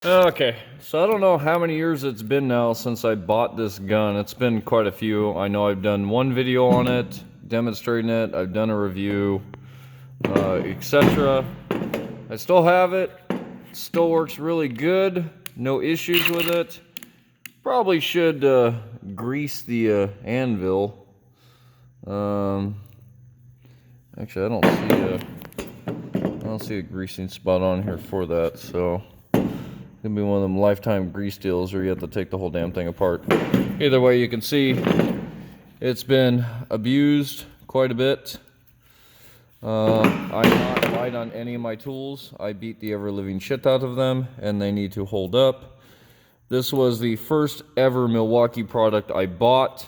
Okay, so I don't know how many years it's been now since I bought this gun. It's been quite a few. I know I've done one video on it, demonstrating it. I've done a review, etc. I still have it. Still works really good. No issues with it. Probably should grease the anvil. Actually, I don't see a greasing spot on here for that, so it's gonna be one of them lifetime grease deals where you have to take the whole damn thing apart. Either way, you can see it's been abused quite a bit. I'm not light on any of my tools. I beat the ever-living shit out of them, and they need to hold up. This was the first ever Milwaukee product I bought.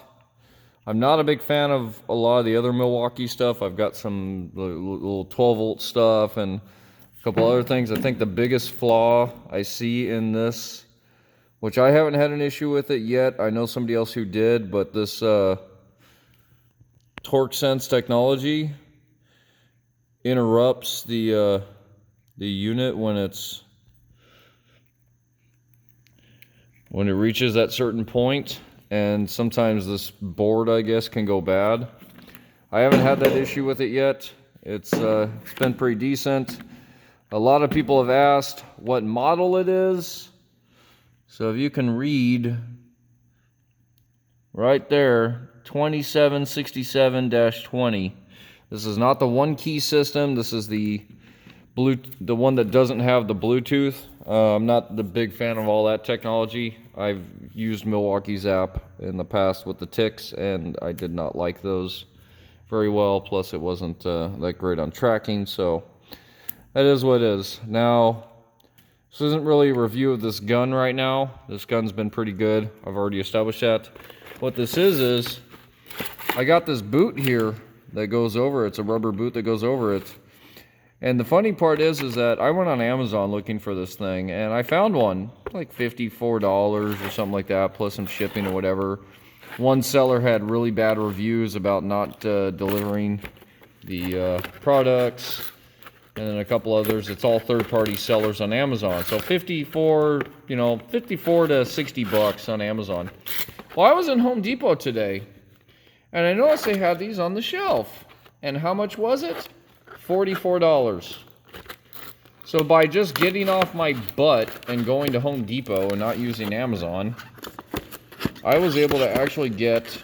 I'm not a big fan of a lot of the other Milwaukee stuff. I've got some little 12-volt stuff and a couple other things. I think the biggest flaw I see in this, which I haven't had an issue with it yet, I know somebody else who did, but this torque sense technology interrupts the unit when it reaches that certain point, and sometimes this board, I guess, can go bad. I haven't had that issue with it yet. It's been pretty decent. A lot of people have asked what model it is. So if you can read right there, 2767-20. This is not the one key system. This is the one that doesn't have the Bluetooth. I'm not the big fan of all that technology. I've used Milwaukee's app in the past with the ticks, and I did not like those very well. Plus, it wasn't that great on tracking, so that is what it is. Now, this isn't really a review of this gun right now. This gun's been pretty good. I've already established that. What this is I got this boot here that goes over it. It's a rubber boot that goes over it. And the funny part is that I went on Amazon looking for this thing, and I found one, like $54 or something like that, plus some shipping or whatever. One seller had really bad reviews about not delivering the products, and then a couple others. It's all third-party sellers on Amazon. So 54 to $60 on Amazon. Well, I was in Home Depot today, and I noticed they had these on the shelf. And how much was it? $44. So by just getting off my butt and going to Home Depot and not using Amazon, I was able to actually get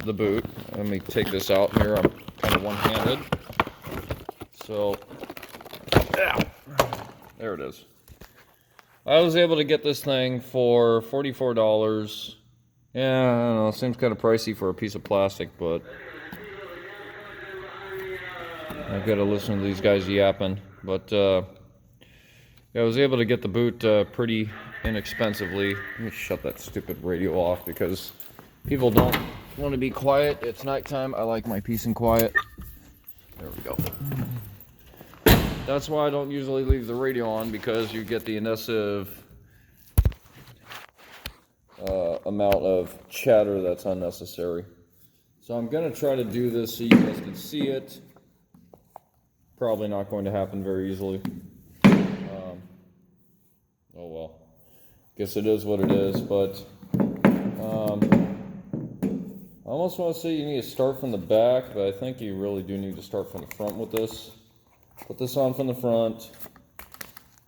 the boot. Let me take this out here. I'm kind of one-handed. So, yeah, there it is. I was able to get this thing for $44. Yeah, I don't know, it seems kind of pricey for a piece of plastic, but I've got to listen to these guys yapping. But yeah, I was able to get the boot pretty inexpensively. Let me shut that stupid radio off because people don't want to be quiet. It's nighttime. I like my peace and quiet. There we go. That's why I don't usually leave the radio on, because you get the excessive amount of chatter that's unnecessary. So I'm going to try to do this so you guys can see it. Probably not going to happen very easily. Oh well. Guess it is what it is, but I almost want to say you need to start from the back, but I think you really do need to start from the front with this. Put this on from the front.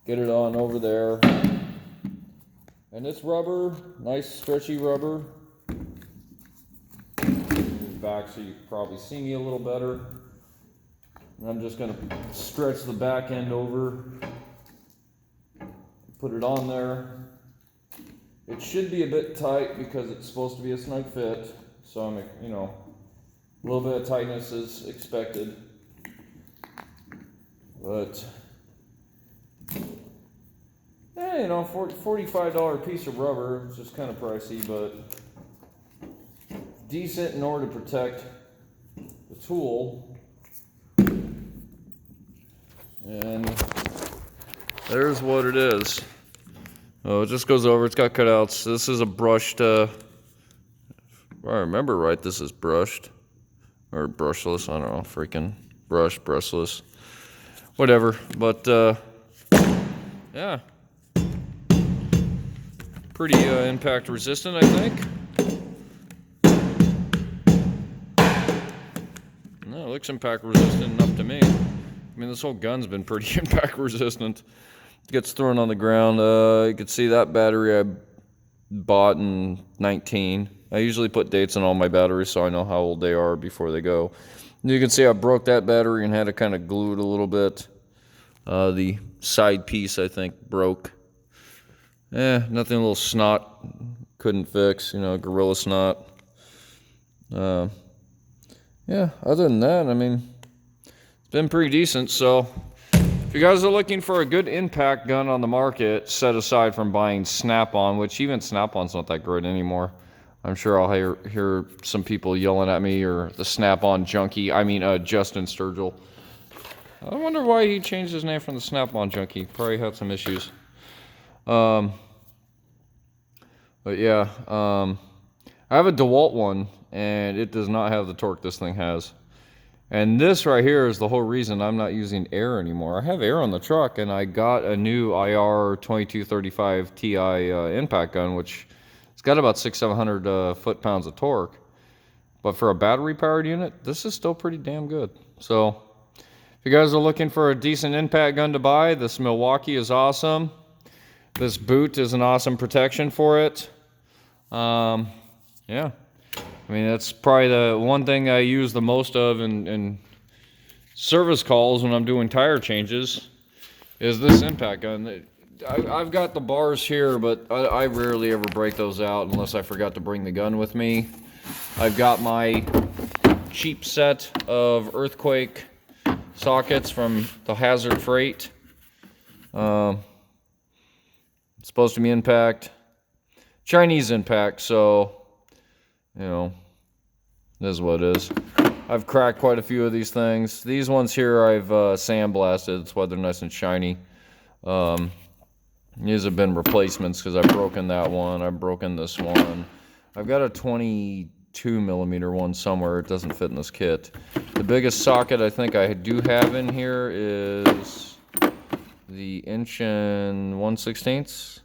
Get it on over there. And it's rubber, nice stretchy rubber. Move back so you can probably see me a little better. And I'm just going to stretch the back end over. Put it on there. It should be a bit tight because it's supposed to be a snug fit. So I'm, a little bit of tightness is expected. But $45 piece of rubber. It's just kind of pricey, but decent in order to protect the tool. And there's what it is. Oh, it just goes over. It's got cutouts. This is a brushed, if I remember right, this is brushed. Or brushless. I don't know. Freaking brushless. Whatever. But, yeah. pretty impact resistant, I think. No, it looks impact resistant enough to me. I mean, this whole gun's been pretty impact resistant. It gets thrown on the ground. You can see that battery I bought in 19. I usually put dates on all my batteries so I know how old they are before they go. You can see I broke that battery and had to kind of glue it a little bit. The side piece, I think, broke. Nothing a little snot couldn't fix, you know, Gorilla Snot. Yeah, other than that, I mean, it's been pretty decent. So if you guys are looking for a good impact gun on the market, set aside from buying Snap-on, which even Snap-on's not that great anymore. I'm sure I'll hear some people yelling at me, or the Snap-on junkie. I mean, Justin Sturgill. I wonder why he changed his name from the Snap-on junkie. Probably had some issues. But yeah, I have a DeWalt one, and it does not have the torque this thing has. And this right here is the whole reason I'm not using air anymore. I have air on the truck, and I got a new IR 2235 Ti impact gun, which it's got about 600-700 foot-pounds of torque. But for a battery-powered unit, this is still pretty damn good. So if you guys are looking for a decent impact gun to buy, this Milwaukee is awesome. This boot is an awesome protection for it. Yeah. I mean, that's probably the one thing I use the most of in service calls when I'm doing tire changes, is this impact gun. I've got the bars here, but I rarely ever break those out unless I forgot to bring the gun with me. I've got my cheap set of earthquake sockets from the Hazard Freight. It's supposed to be impact. Chinese impact, so, you know, this is what it is. I've cracked quite a few of these things. These ones here I've sandblasted. That's why they're nice and shiny. These have been replacements because I've broken that one. I've broken this one. I've got a 22mm one somewhere. It doesn't fit in this kit. The biggest socket I think I do have in here is the 1 1/16.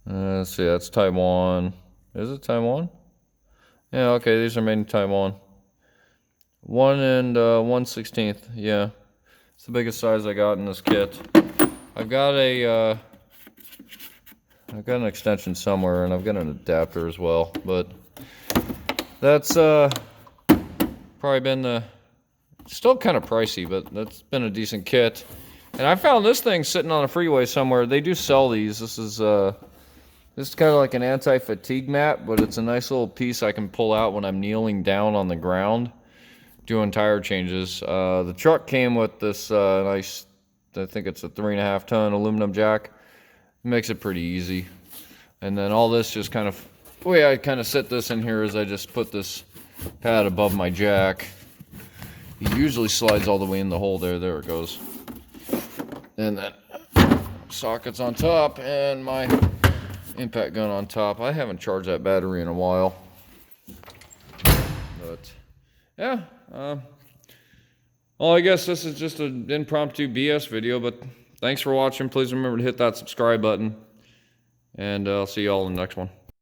Let's see, that's Taiwan. Is it Taiwan? Yeah, okay, these are made in Taiwan. 1 1/16, yeah. It's the biggest size I got in this kit. I've got an extension somewhere, and I've got an adapter as well, but that's probably been still kind of pricey, but that's been a decent kit. And I found this thing sitting on a freeway somewhere. They do sell these. This is kind of like an anti-fatigue mat, but it's a nice little piece I can pull out when I'm kneeling down on the ground doing tire changes. The truck came with this nice, I think it's a 3.5 ton aluminum jack. It makes it pretty easy. And then all this just kind of, the way I kind of set this in here is I just put this pad above my jack. It usually slides all the way in the hole there. There it goes. And then sockets on top and my impact gun on top. I haven't charged that battery in a while. But yeah, well, I guess this is just an impromptu BS video, but thanks for watching. Please remember to hit that subscribe button, and I'll see you all in the next one.